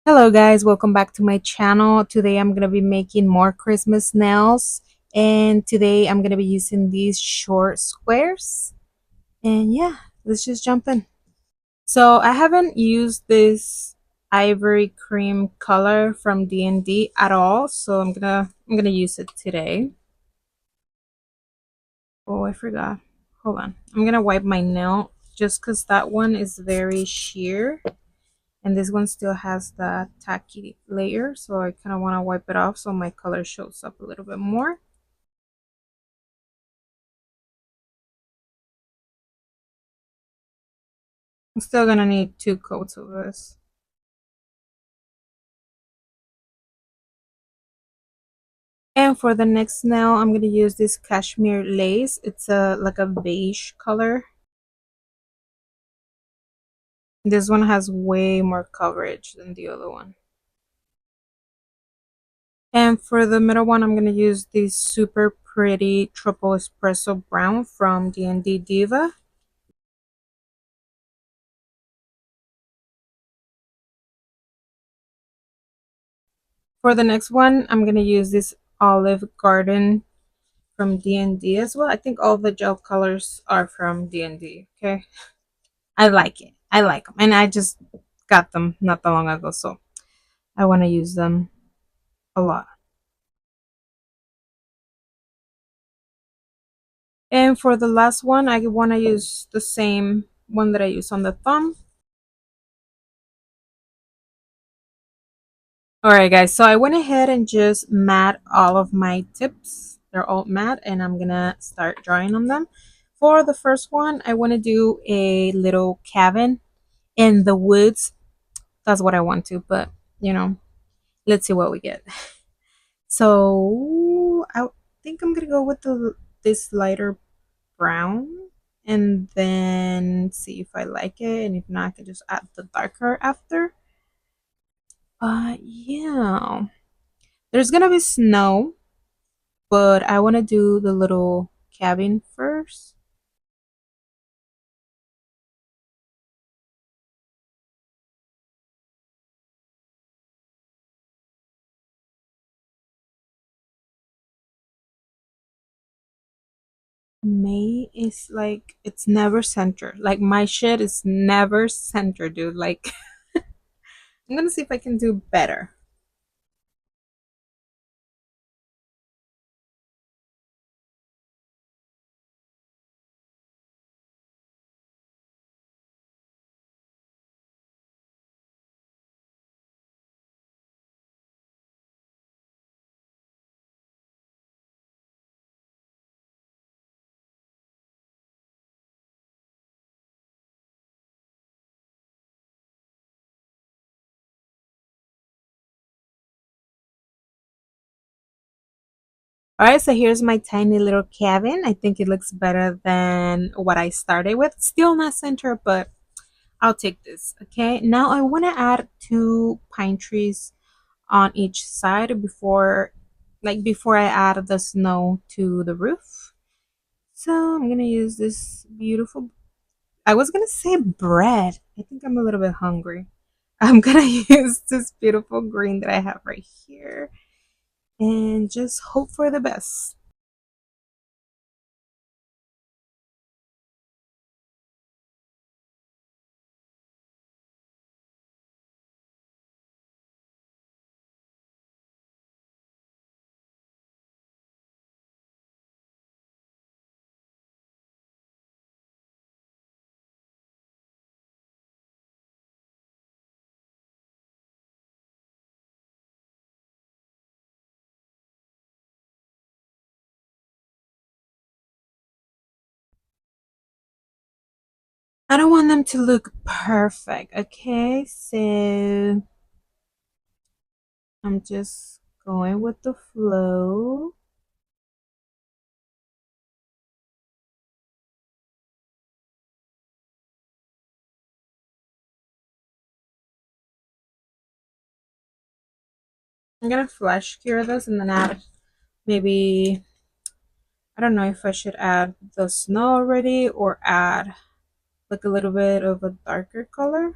Hello guys, welcome back to my channel. Today I'm going to be making more Christmas nails, and today I'm going to be using these short squares. And yeah, let's just jump in. So I haven't used this ivory cream color from D&D at all, so I'm going to use it today. Oh, I forgot. Hold on. I'm going to wipe my nail just cuz that one is very sheer. And this one still has the tacky layer, so I kind of want to wipe it off so my color shows up a little bit more. I'm still gonna need 2 coats of this. And for the next nail, I'm gonna use this cashmere lace. It's a like a beige color. This one has way more coverage than the other one. And for the middle one, I'm gonna use this super pretty triple espresso brown from D&D Diva. For the next one, I'm gonna use this Olive Garden from D&D as well. I think all the gel colors are from D&D. Okay, I like it. I like them, and I just got them not that long ago, so I want to use them a lot. And for the last one, I want to use the same one that I use on the thumb. All right, guys. So I went ahead and just matte all of my tips. They're all matte, and I'm gonna start drawing on them. For the first one, I want to do a little cabin in the woods. That's what I want to, but you know, let's see what we get. So I think I'm gonna go with this lighter brown and then see if I like it, and if not, I can just add the darker after. Yeah, there's gonna be snow, but I want to do the little cabin first. May is like it's never centered. Like my shit is never centered, dude. Like I'm gonna see if I can do better. All right, so here's my tiny little cabin. I think it looks better than what I started with. Still not center, but I'll take this. Okay, now I want to add 2 pine trees on each side before I add the snow to the roof. So I'm gonna use this beautiful. I was gonna say bread. I think I'm a little bit hungry. I'm gonna use this beautiful green that I have right here and just hope for the best. I don't want them to look perfect, okay? So I'm just going with the flow. I'm gonna flash cure this and then add maybe, I don't know if I should add the snow already or add like a little bit of a darker color.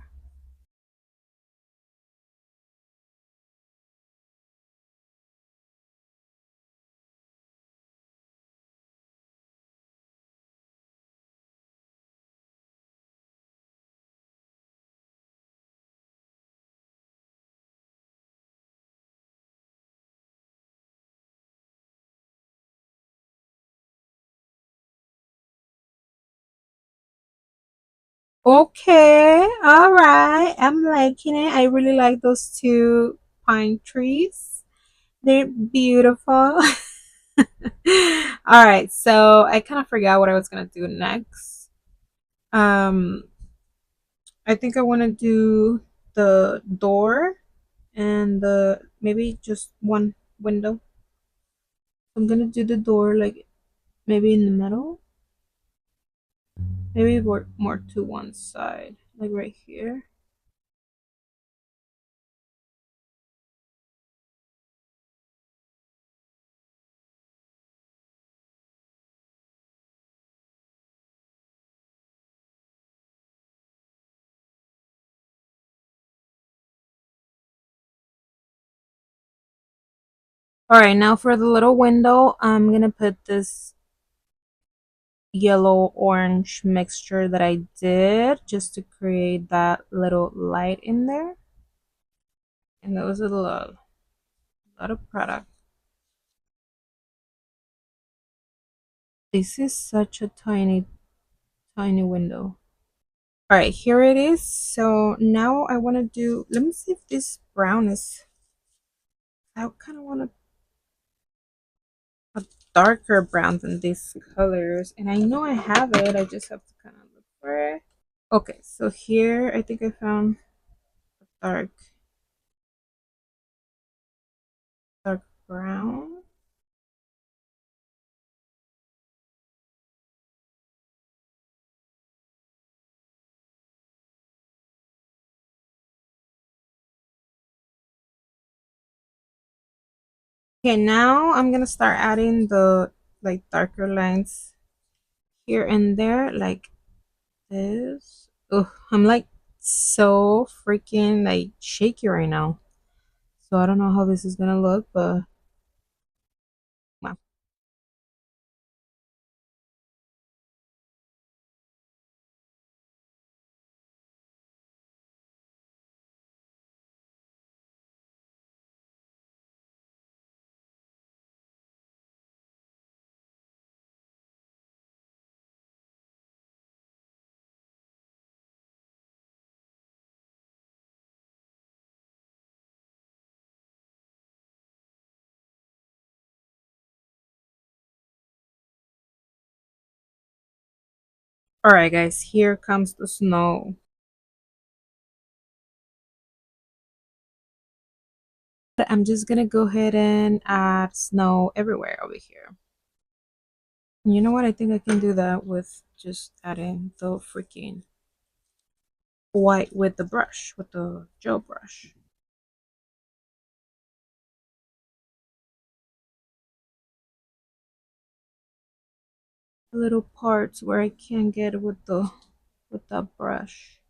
Okay, all right. I'm liking it. I really like those two pine trees. They're beautiful. All right, so I kind of forgot what I was gonna do next. Um, I think I want to do the door and the maybe just one window. I'm gonna do the door like maybe in the middle, maybe more to one side, like right here. All right, now for the little window, I'm gonna put this yellow orange mixture that I did just to create that little light in there. And that was a lot of product. This is such a tiny, tiny window. All right, here it is. So now I want to do, let me see if this brown is, I kind of want a darker brown than these colors. And I know I have it, I just have to kind of look for it. Okay, so here I think I found a dark brown. Okay, now I'm gonna start adding the like darker lines here and there, like this. Oh, I'm like so freaking like shaky right now. So I don't know how this is gonna look, but well. All right, guys, here comes the snow. I'm just gonna go ahead and add snow everywhere over here. You know what? I think I can do that with just adding the freaking white with the brush, with the gel brush. Little parts where I can't get with the brush.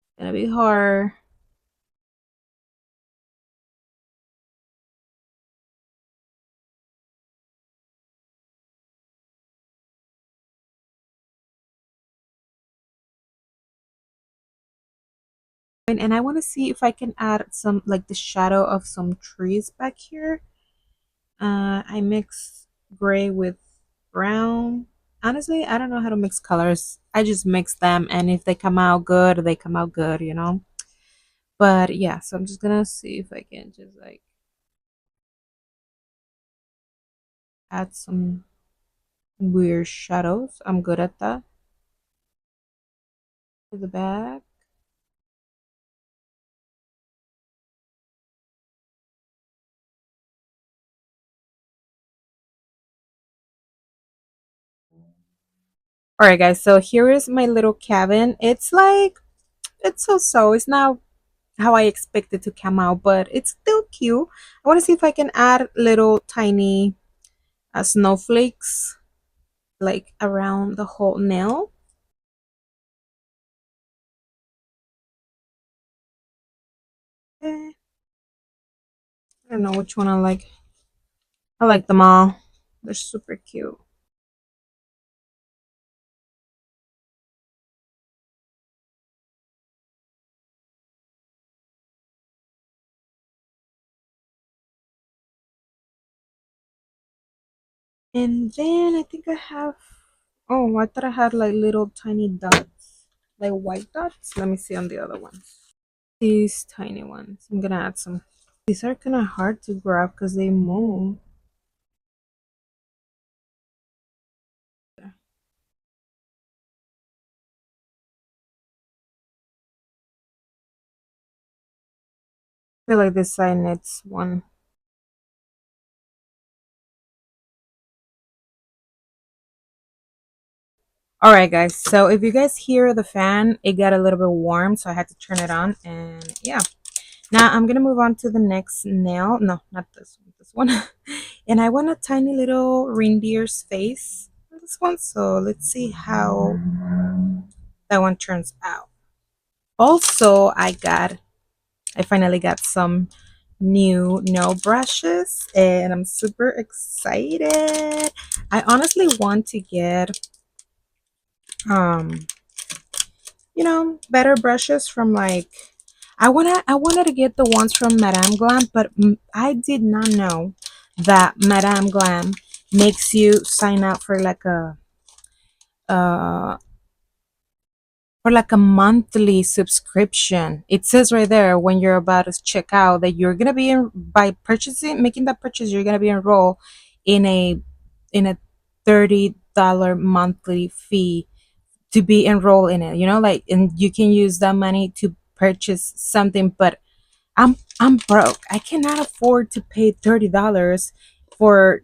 It's gonna be hard. And I want to see if I can add some like the shadow of some trees back here. I mix gray with brown. Honestly, I don't know how to mix colors. I just mix them, and if they come out good, they come out good, you know. But yeah, so I'm just gonna see if I can just like add some weird shadows. I'm good at that. To the back. All right, guys. So here is my little cabin. It's like it's so. It's not how I expect it to come out, but it's still cute. I want to see if I can add little tiny snowflakes like around the whole nail. Eh, I don't know which one I like. I like them all. They're super cute. And then I think I have. Oh, I thought I had like little tiny dots. like white dots. Let me see on the other ones. These tiny ones. I'm gonna add some. These are kind of hard to grab because they move. I feel like this side needs one. All right, guys. So if you guys hear the fan, it got a little bit warm, so I had to turn it on. And yeah, now I'm gonna move on to the next nail. No, not this one. This one. And I want a tiny little reindeer's face on this one. So let's see how that one turns out. Also, I finally got some new nail brushes, and I'm super excited. I honestly want to get um better brushes from like I wanted to get the ones from Madame Glam, but I did not know that Madame Glam makes you sign up uh for like a monthly subscription. It says right there when you're about to check out that you're gonna be by making that purchase, you're gonna be enrolled in a $30 monthly fee to be enrolled in it. Like, and you can use that money to purchase something. But I'm broke. I cannot afford to pay $30 for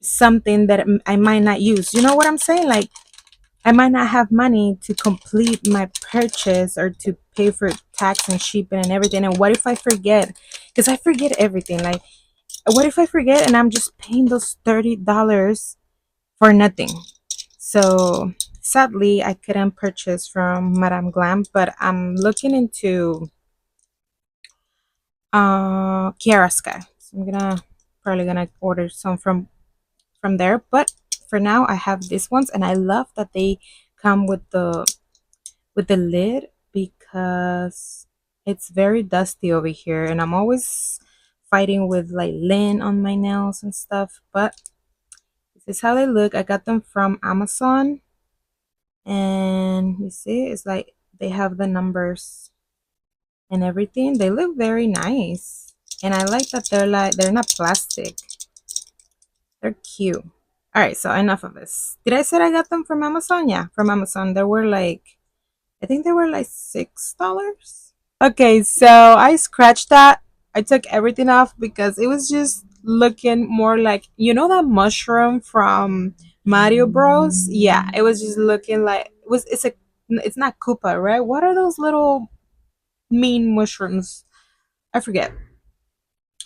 something that I might not use. You know what I'm saying? Like, I might not have money to complete my purchase or to pay for tax and shipping and everything. And what if I forget? Because I forget everything. Like, what if I forget and I'm just paying those $30 for nothing? So sadly, I couldn't purchase from Madame Glam, but I'm looking into Kiara Sky. So I'm probably gonna order some from there. But for now, I have these ones, and I love that they come with the lid because it's very dusty over here, and I'm always fighting with like lint on my nails and stuff. But this is how they look. I got them from Amazon, and you see, it's like they have the numbers and everything. They look very nice, and I like that they're not plastic. They're cute. All right, so enough of this. Did I say I got them from Amazon? Yeah, from Amazon. They were like, I think they were like $6. Okay, so I scratched that. I took everything off because it was just looking more like, that mushroom from Mario Bros. Yeah, it was just looking like it's not Koopa, right? What are those little mean mushrooms? I forget.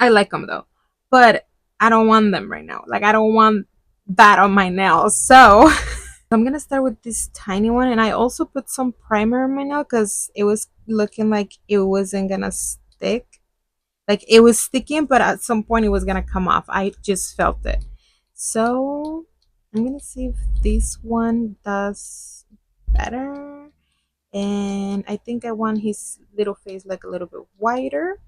I like them though, but I don't want them right now. Like, I don't want that on my nails. So I'm gonna start with this tiny one, and I also put some primer on my nail because it was looking like it wasn't gonna stick. Like, it was sticking, but at some point it was gonna come off. I just felt it. So I'm gonna see if this one does better. And I think I want his little face like a little bit whiter.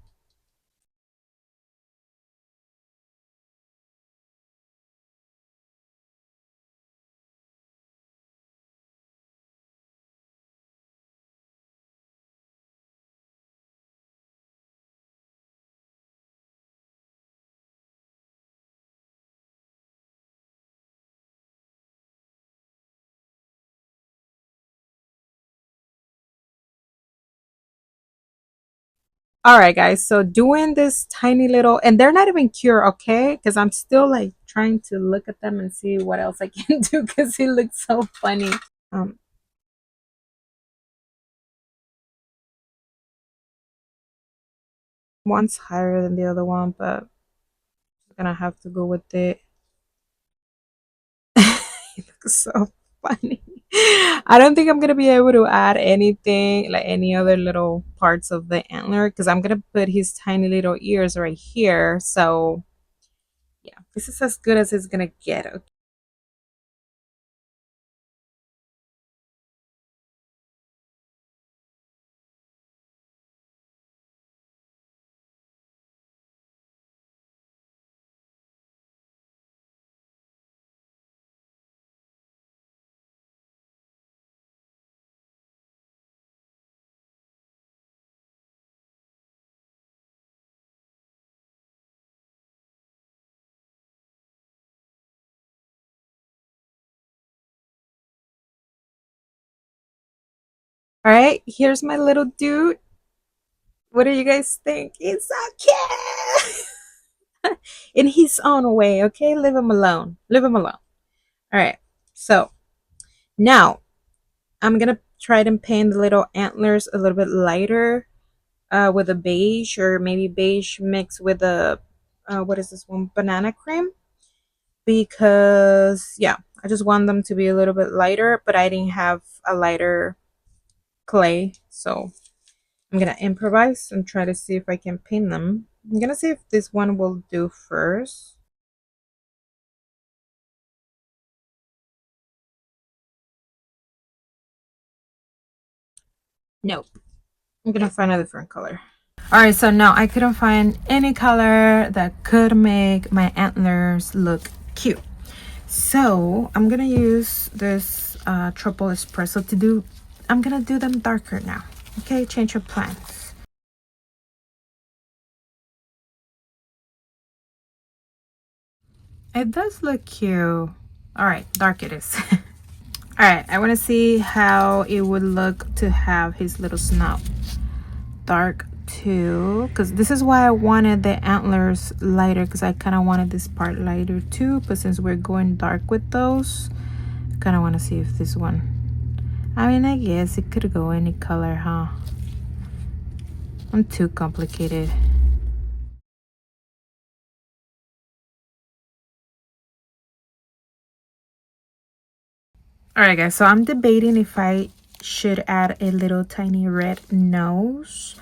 All right, guys. So doing this tiny little, and they're not even cured, okay? Because I'm still like trying to look at them and see what else I can do because he looks so funny. Um, One's higher than the other one, but I'm gonna have to go with it. He looks so funny. I don't think I'm gonna be able to add anything like any other little parts of the antler because I'm gonna put his tiny little ears right here. So yeah, this is as good as it's gonna get. Okay. All right, here's my little dude. What do you guys think? He's so cute in his own way. Okay, leave him alone. Leave him alone. All right. So now I'm gonna try to paint the little antlers a little bit lighter, with a beige or maybe beige mixed with a what is this one? Banana cream. Because yeah, I just want them to be a little bit lighter, but I didn't have a lighter clay, so I'm gonna improvise and try to see if I can paint them. I'm gonna see if this one will do first. Nope. I'm gonna find a different color. Alright, so now I couldn't find any color that could make my antlers look cute. So I'm gonna use this triple espresso to do, I'm gonna do them darker now. Okay, change your plans. It does look cute. Alright, dark it is. Alright, I wanna see how it would look to have his little snout dark too, because this is why I wanted the antlers lighter, because I kind of wanted this part lighter too, but since we're going dark with those, I kind of want to see if this one, I mean, I guess it could go any color, huh? I'm too complicated. All right guys, so I'm debating if I should add a little tiny red nose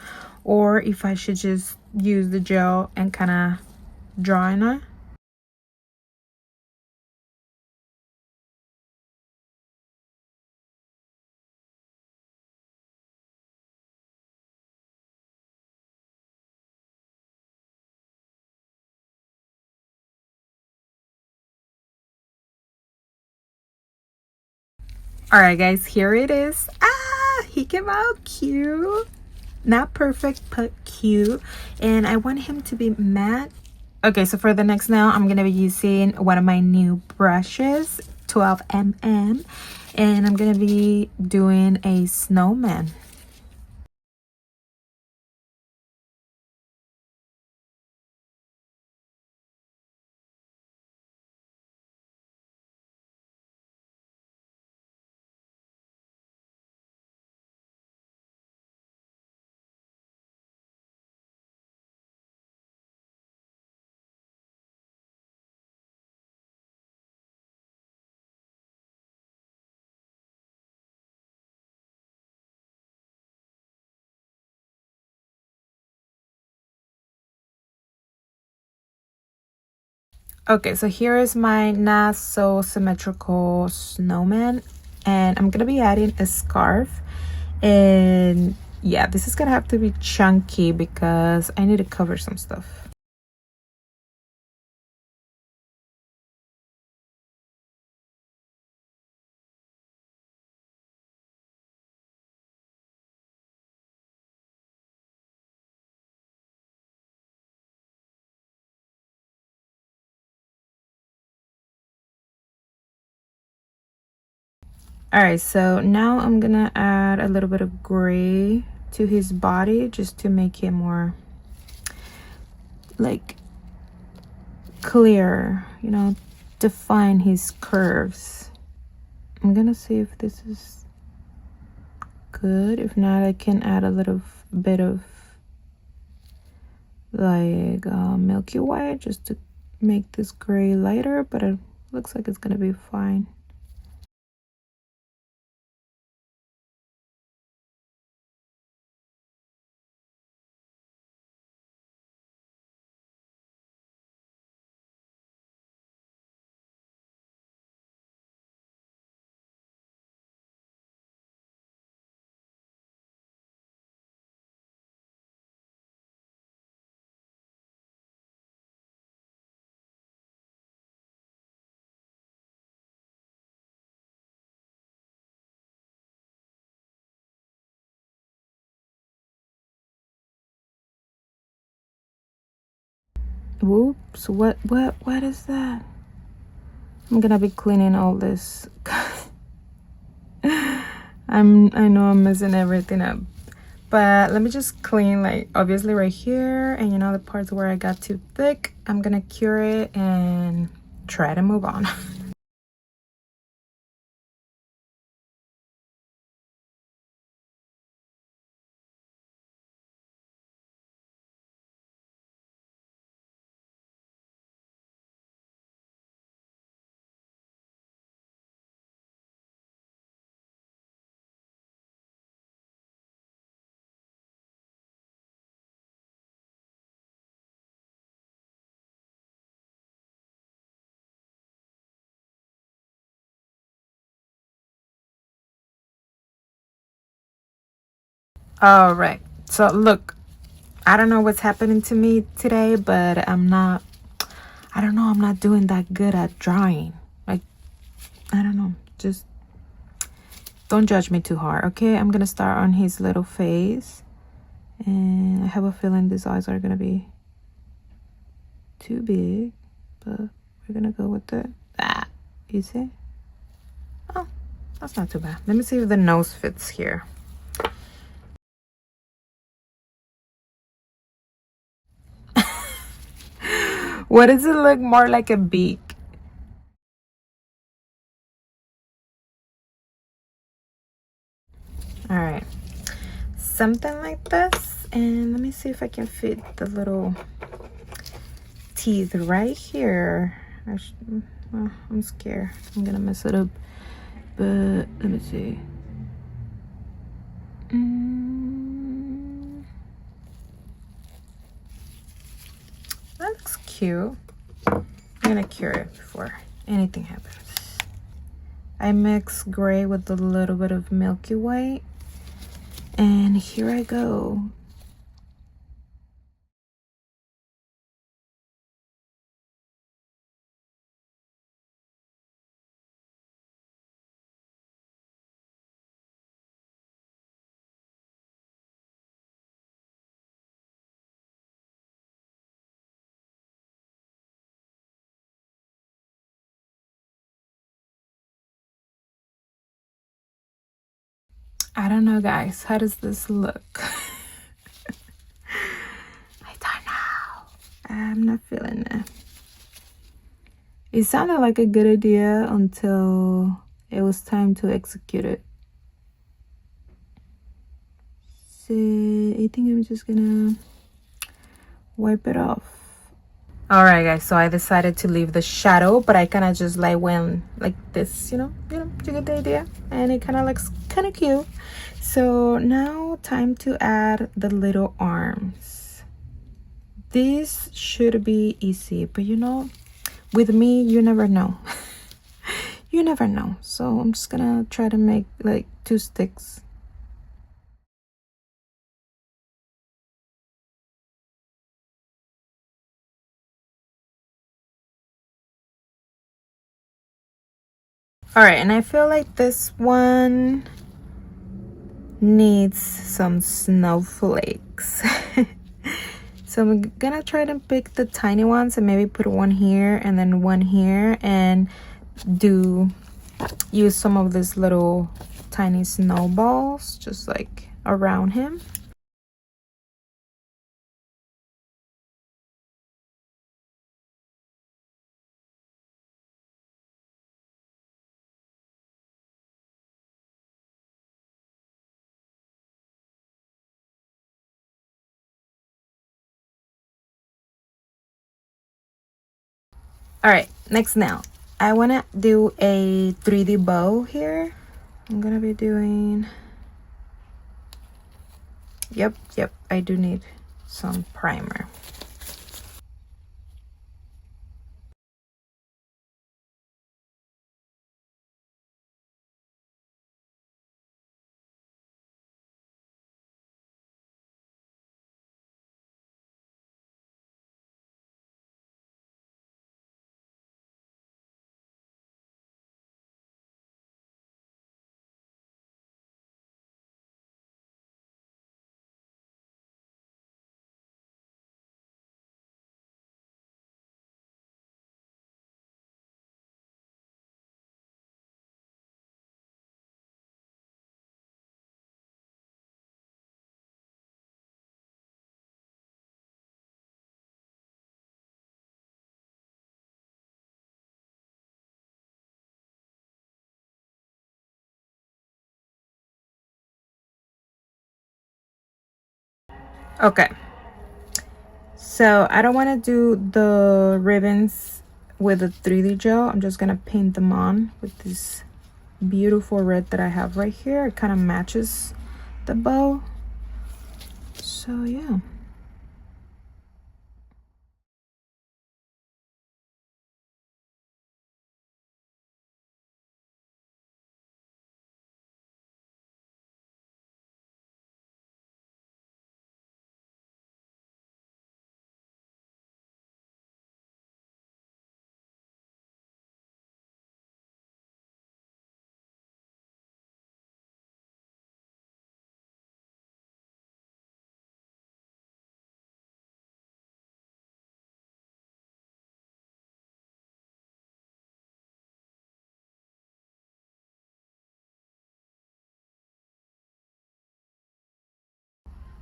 or if I should just use the gel and kind of draw on it. All right guys, here it is. Ah, he came out cute. Not perfect, but cute. And I want him to be matte. Okay, so for the next nail, I'm gonna be using one of my new brushes, 12mm, and I'm gonna be doing a snowman. Okay, so here is my not so symmetrical snowman, and I'm gonna be adding a scarf. And yeah, this is gonna have to be chunky because I need to cover some stuff. All right, so now I'm gonna add a little bit of gray to his body just to make it more like clear, you know, define his curves. I'm gonna see if this is good. If not, I can add a little bit of like milky white just to make this gray lighter, but it looks like it's gonna be fine. Whoops, what is that? I'm gonna be cleaning all this. I know I'm messing everything up. But let me just clean, like, obviously right here, and you know the parts where I got too thick. I'm gonna cure it and try to move on. All right, so look, I don't know what's happening to me today, but I don't know, I'm not doing that good at drawing. Like, I don't know, just don't judge me too hard, okay? I'm gonna start on his little face, and I have a feeling these eyes are gonna be too big, but we're gonna go with it. Ah, you see? Oh, that's not too bad. Let me see if the nose fits here. What does it look more like a beak? All right, something like this. And let me see if I can fit the little teeth right here. Well, I'm scared I'm gonna mess it up, but let me see. That looks cute. I'm gonna cure it before anything happens. I mix gray with a little bit of milky white, and here I go. I don't know, guys. How does this look? I don't know. I'm not feeling it. It sounded like a good idea until it was time to execute it. So I think I'm just gonna wipe it off. All right, guys, so I decided to leave the shadow, but I kind of just like went like this, you get the idea, and it kind of looks kind of cute. So now time to add the little arms. This should be easy, but with me, you never know. You never know. So I'm just gonna try to make like 2 sticks. All right, and I feel like this one needs some snowflakes. So I'm gonna try to pick the tiny ones and maybe put one here and then one here, and use some of these little tiny snowballs just like around him. All right, next, now I want to do a 3D bow here. I'm gonna be doing, yep, I do need some primer. Okay, so I don't want to do the ribbons with the 3D gel. I'm just gonna paint them on with this beautiful red that I have right here. It kind of matches the bow. So yeah.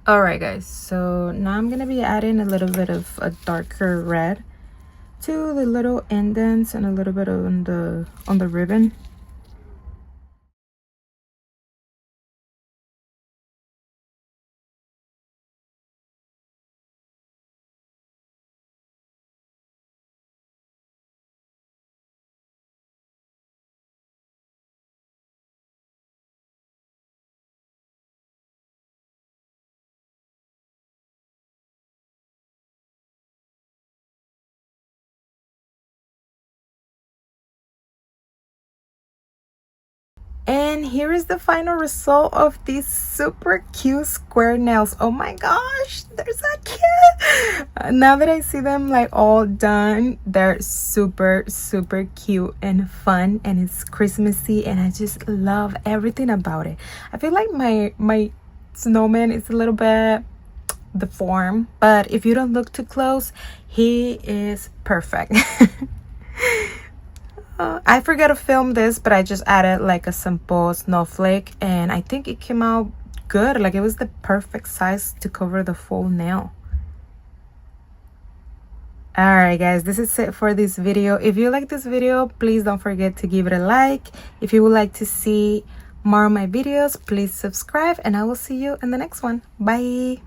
All right, guys, so now I'm gonna be adding a little bit of a darker red to the little indents and a little bit on the ribbon. And here is the final result of these super cute square nails. Oh my gosh, they're so cute. Now that I see them like all done, they're super cute and fun, and it's Christmassy, and I just love everything about it. I feel like my snowman is a little bit deformed, but if you don't look too close, he is perfect. I forgot to film this, but I just added like a simple snowflake, and I think it came out good. Like, it was the perfect size to cover the full nail. Alright guys, this is it for this video. If you like this video, please don't forget to give it a like. If you would like to see more of my videos, please subscribe, and I will see you in the next one. Bye.